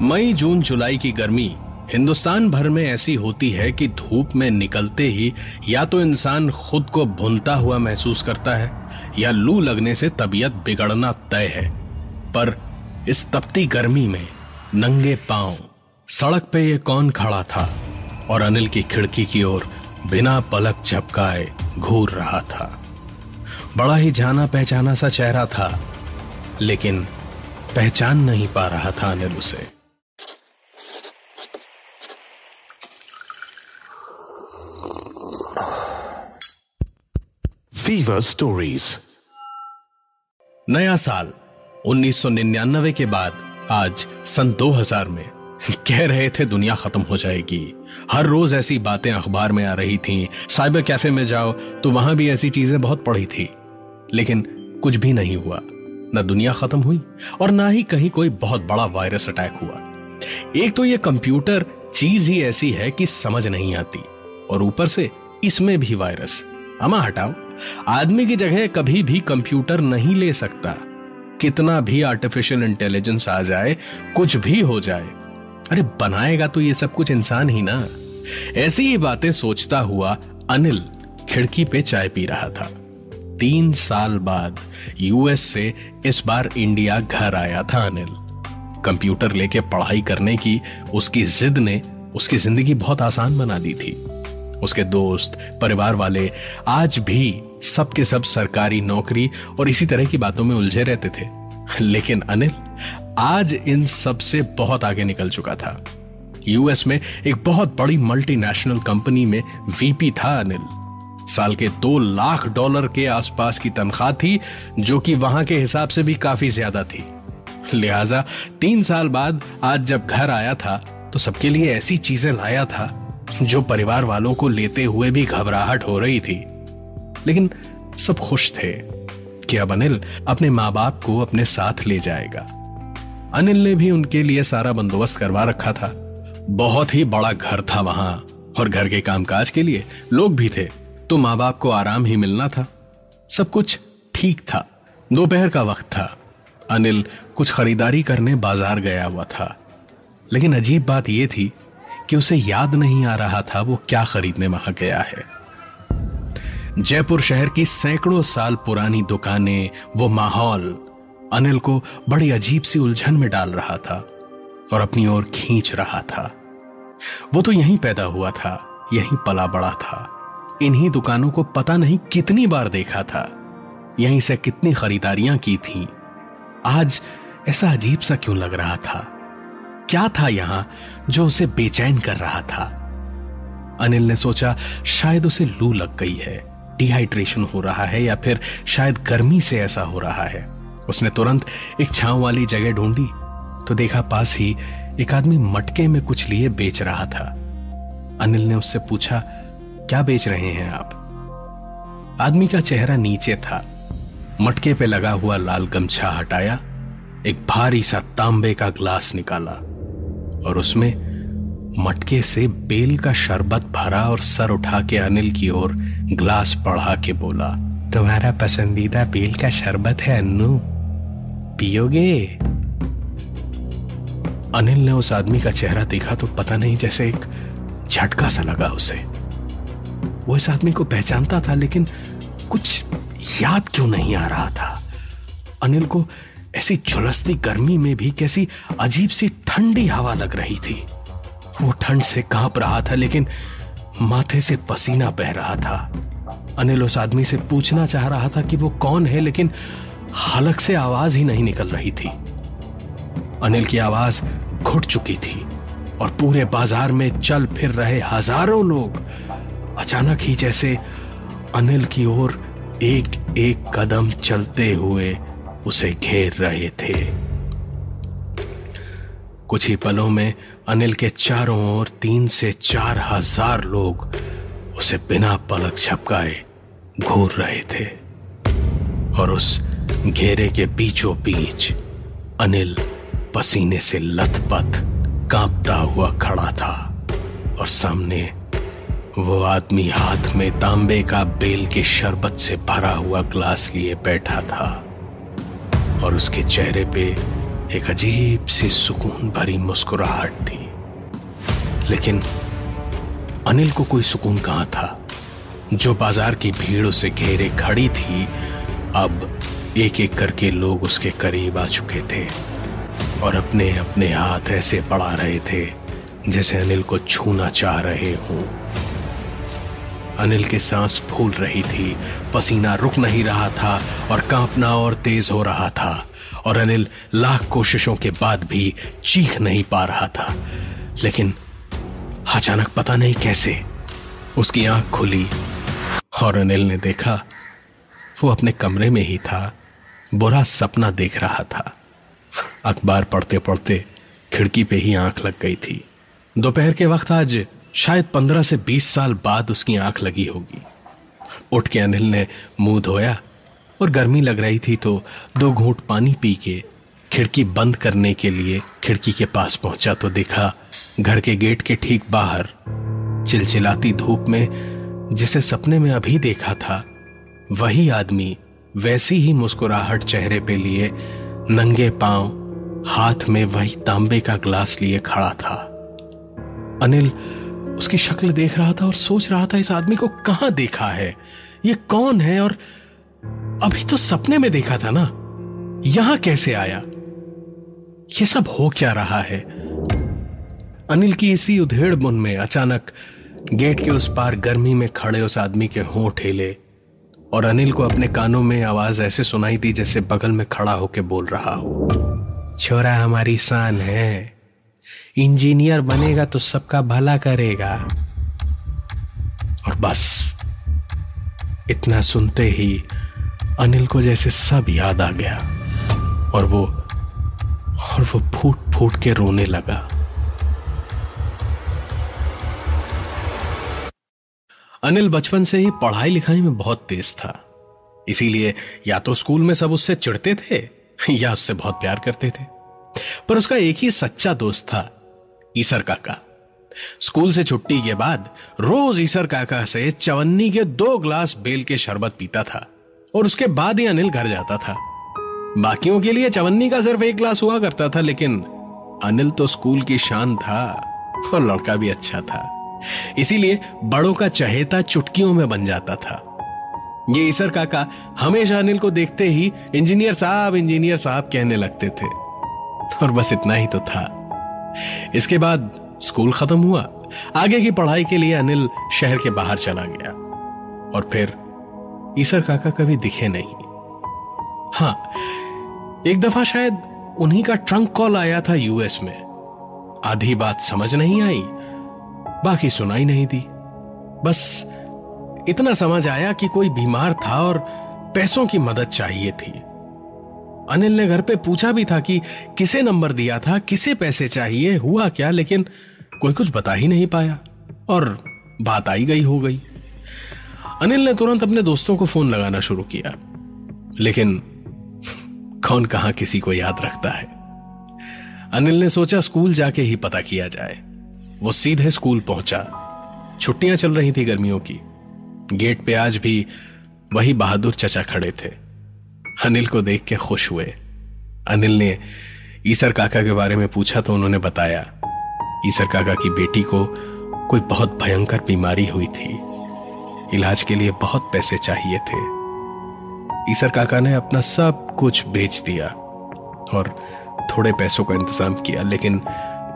मई, जून, जुलाई की गर्मी हिंदुस्तान भर में ऐसी होती है कि धूप में निकलते ही या तो इंसान खुद को भुनता हुआ महसूस करता है या लू लगने से तबीयत बिगड़ना तय है। पर इस तपती गर्मी में नंगे पांव सड़क पे ये कौन खड़ा था और अनिल की खिड़की की ओर बिना पलक झपकाए घूर रहा था। बड़ा ही जाना पहचाना सा चेहरा था, लेकिन पहचान नहीं पा रहा था अनिल उसे। Fever stories. नया साल 1999 के बाद आज सन 2000 में कह रहे थे दुनिया खत्म हो जाएगी। हर रोज ऐसी बातें अखबार में आ रही थीं। साइबर कैफे में जाओ तो वहां भी ऐसी चीजें बहुत पड़ी थी, लेकिन कुछ भी नहीं हुआ। न दुनिया खत्म हुई और ना ही कहीं कोई बहुत बड़ा वायरस अटैक हुआ। एक तो ये कंप्यूटर चीज ही ऐसी है कि समझ नहीं आती, और ऊपर से इसमें भी वायरस। अमा हटाओ, आदमी की जगह कभी भी कंप्यूटर नहीं ले सकता। कितना भी आर्टिफिशियल इंटेलिजेंस आ जाए, कुछ भी हो जाए, अरे बनाएगा तो ये सब कुछ इंसान ही ना। ऐसी ही बातें सोचता हुआ अनिल खिड़की पे चाय पी रहा था। 3 साल बाद यूएस से इस बार इंडिया घर आया था अनिल। कंप्यूटर लेके पढ़ाई करने की उसकी जिद ने उसकी जिंदगी बहुत आसान बना दी थी। उसके दोस्त, परिवार वाले आज भी सबके सब सरकारी नौकरी और इसी तरह की बातों में उलझे रहते थे, लेकिन अनिल आज इन सब से बहुत आगे निकल चुका था। यूएस में एक बहुत बड़ी मल्टीनेशनल कंपनी में वीपी था अनिल। साल के $2 लाख के आसपास की तनख्वाह थी, जो कि वहां के हिसाब से भी काफी ज्यादा थी। लिहाजा 3 साल बाद आज जब घर आया था तो सबके लिए ऐसी चीजें लाया था जो परिवार वालों को लेते हुए भी घबराहट हो रही थी। लेकिन सब खुश थे कि अब अनिल अपने माँ बाप को अपने साथ ले जाएगा। अनिल ने भी उनके लिए सारा बंदोबस्त करवा रखा था। बहुत ही बड़ा घर था वहां, और घर के कामकाज के लिए लोग भी थे, तो माँ बाप को आराम ही मिलना था। सब कुछ ठीक था। दोपहर का वक्त था। अनिल कुछ खरीदारी करने बाजार गया हुआ था, लेकिन अजीब बात यह थी कि उसे याद नहीं आ रहा था वो क्या खरीदने वहां गया है। जयपुर शहर की सैकड़ों साल पुरानी दुकानें, वो माहौल अनिल को बड़ी अजीब सी उलझन में डाल रहा था और अपनी ओर खींच रहा था। वो तो यहीं पैदा हुआ था, यहीं पला बड़ा था। इन्हीं दुकानों को पता नहीं कितनी बार देखा था, यहीं से कितनी खरीदारियां की थीं। आज ऐसा अजीब सा क्यों लग रहा था? क्या था यहां जो उसे बेचैन कर रहा था? अनिल ने सोचा शायद उसे लू लग गई है, डिहाइड्रेशन हो रहा है, या फिर शायद गर्मी से ऐसा हो रहा है। उसने तुरंत एक छांव वाली जगह ढूंढी तो देखा पास ही एक आदमी मटके में कुछ लिए बेच रहा था। अनिल ने उससे पूछा, क्या बेच रहे हैं आप? आदमी का चेहरा नीचे था। मटके पे लगा हुआ लाल गमछा हटाया, एक भारी सा तांबे का ग्लास निकाला और उसमें मटके से बेल का शरबत भरा और सर उठा के अनिल की ओर ग्लास बढ़ा के बोला, तुम्हारा पसंदीदा बेल का शरबत है अन्नू, पियोगे? अनिल ने उस आदमी का चेहरा देखा तो पता नहीं, जैसे एक झटका सा लगा उसे। वो इस आदमी को पहचानता था, लेकिन कुछ याद क्यों नहीं आ रहा था। अनिल को ऐसी झुलसती गर्मी में भी कैसी अजीब सी ठंडी हवा लग रही थी। वो ठंड से कांप रहा था, लेकिन माथे से पसीना बह रहा था। अनिल उस आदमी से पूछना चाह रहा था कि वो कौन है, लेकिन हलक से आवाज ही नहीं निकल रही थी। अनिल की आवाज घुट चुकी थी और पूरे बाजार में चल फिर रहे हजारों लोग अचानक ही जैसे अनिल की ओर एक एक कदम चलते हुए उसे घेर रहे थे। कुछ ही पलों में अनिल के चारों ओर 3 से 4 हजार लोग उसे बिना पलक झपकाए घूर रहे थे, और उस घेरे के बीचों बीच अनिल पसीने से लथपथ कांपता हुआ खड़ा था, और सामने वो आदमी हाथ में तांबे का बेल के शरबत से भरा हुआ ग्लास लिए बैठा था, और उसके चेहरे पे एक अजीब सी सुकून भरी मुस्कुराहट थी। लेकिन अनिल को कोई सुकून कहां था। जो बाजार की भीड़ उसे घेरे खड़ी थी, अब एक एक करके लोग उसके करीब आ चुके थे और अपने अपने हाथ ऐसे बढ़ा रहे थे जैसे अनिल को छूना चाह रहे हों। अनिल की सांस फूल रही थी, पसीना रुक नहीं रहा था और कांपना और तेज हो रहा था, और अनिल लाख कोशिशों के बाद भी चीख नहीं पा रहा था। लेकिन अचानक पता नहीं कैसे उसकी आंख खुली और अनिल ने देखा वो अपने कमरे में ही था, बुरा सपना देख रहा था। अखबार पढ़ते पढ़ते खिड़की पे ही आंख लग गई थी। दोपहर के वक्त आज शायद 15 से 20 साल बाद उसकी आंख लगी होगी। उठ के अनिल ने मुंह धोया और गर्मी लग रही थी तो 2 घूंट पानी पी के खिड़की बंद करने के लिए खिड़की के पास पहुंचा तो देखा घर के गेट के ठीक बाहर चिलचिलाती धूप में जिसे सपने में अभी देखा था, वही आदमी वैसी ही मुस्कुराहट चेहरे पे लिए नंगे पांव हाथ में वही तांबे का ग्लास लिए खड़ा था। अनिल उसकी शक्ल देख रहा था और सोच रहा था इस आदमी को कहां देखा है, ये कौन है, और अभी तो सपने में देखा था ना, यहां कैसे आया, ये सब हो क्या रहा है। अनिल की इसी उधेड़ बुन में अचानक गेट के उस पार गर्मी में खड़े उस आदमी के होंठ हिले और अनिल को अपने कानों में आवाज ऐसे सुनाई दी जैसे बगल में खड़ा होके बोल रहा हो, छोरा हमारी शान है, इंजीनियर बनेगा तो सबका भला करेगा। और बस इतना सुनते ही अनिल को जैसे सब याद आ गया और वो फूट फूट के रोने लगा। अनिल बचपन से ही पढ़ाई लिखाई में बहुत तेज था, इसीलिए या तो स्कूल में सब उससे चिढ़ते थे या उससे बहुत प्यार करते थे। पर उसका एक ही सच्चा दोस्त था, ईसर काका। स्कूल से छुट्टी के बाद रोज ईसर काका से चवन्नी के 2 ग्लास बेल के शरबत पीता था और उसके बाद ही अनिल घर जाता था। बाकियों के लिए चवन्नी का सिर्फ 1 ग्लास हुआ करता था, लेकिन अनिल तो स्कूल की शान था और लड़का भी अच्छा था, इसीलिए बड़ों का चहेता चुटकियों में बन जाता था। ये ईसर काका हमेशा अनिल को देखते ही इंजीनियर साहब कहने लगते थे, और बस इतना ही तो था। इसके बाद स्कूल खत्म हुआ, आगे की पढ़ाई के लिए अनिल शहर के बाहर चला गया और फिर ईसर काका कभी दिखे नहीं। हाँ, एक दफा शायद उन्हीं का ट्रंक कॉल आया था यूएस में। आधी बात समझ नहीं आई, बाकी सुनाई नहीं दी। बस इतना समझ आया कि कोई बीमार था और पैसों की मदद चाहिए थी। अनिल ने घर पे पूछा भी था कि किसे नंबर दिया था, किसे पैसे चाहिए, हुआ क्या, लेकिन कोई कुछ बता ही नहीं पाया और बात आई गई हो गई। अनिल ने तुरंत अपने दोस्तों को फोन लगाना शुरू किया, लेकिन कौन कहां किसी को याद रखता है। अनिल ने सोचा स्कूल जाके ही पता किया जाए। वो सीधे स्कूल पहुंचा। छुट्टियां चल रही थी गर्मियों की। गेट पे आज भी वही बहादुर चचा खड़े थे। अनिल को देख के खुश हुए। अनिल ने ईसर काका के बारे में पूछा तो उन्होंने बताया ईसर काका की बेटी को कोई बहुत भयंकर बीमारी हुई थी, इलाज के लिए बहुत पैसे चाहिए थे। ईसर काका ने अपना सब कुछ बेच दिया और थोड़े पैसों का इंतजाम किया, लेकिन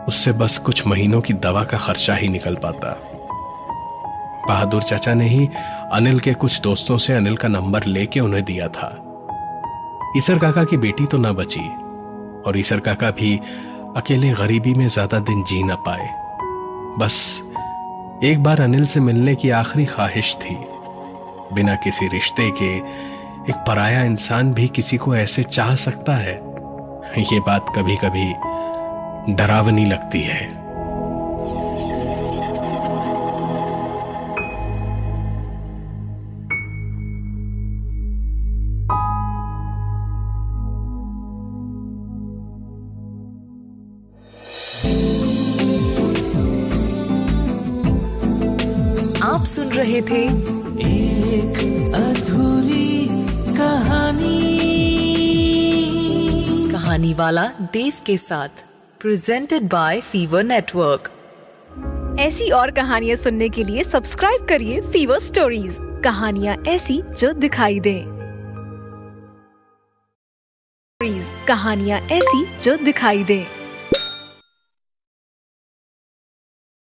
उससे बस कुछ महीनों की दवा का खर्चा ही निकल पाता। बहादुर चाचा ने ही अनिल के कुछ दोस्तों से अनिल का नंबर लेके उन्हें दिया था। ईसर काका की बेटी तो ना बची और ईसर काका भी अकेले गरीबी में ज्यादा दिन जी ना पाए। बस एक बार अनिल से मिलने की आखिरी ख्वाहिश थी। बिना किसी रिश्ते के एक पराया इंसान भी किसी को ऐसे चाह सकता है, ये बात कभी कभी डरावनी लगती है। आप सुन रहे थे एक अधूरी कहानी कहानी वाला देव के साथ, प्रेजेंटेड बाय फीवर नेटवर्क। ऐसी और कहानियाँ सुनने के लिए सब्सक्राइब करिए फीवर स्टोरीज, कहानियाँ ऐसी जो दिखाई दें। कहानियाँ ऐसी जो दिखाई दें।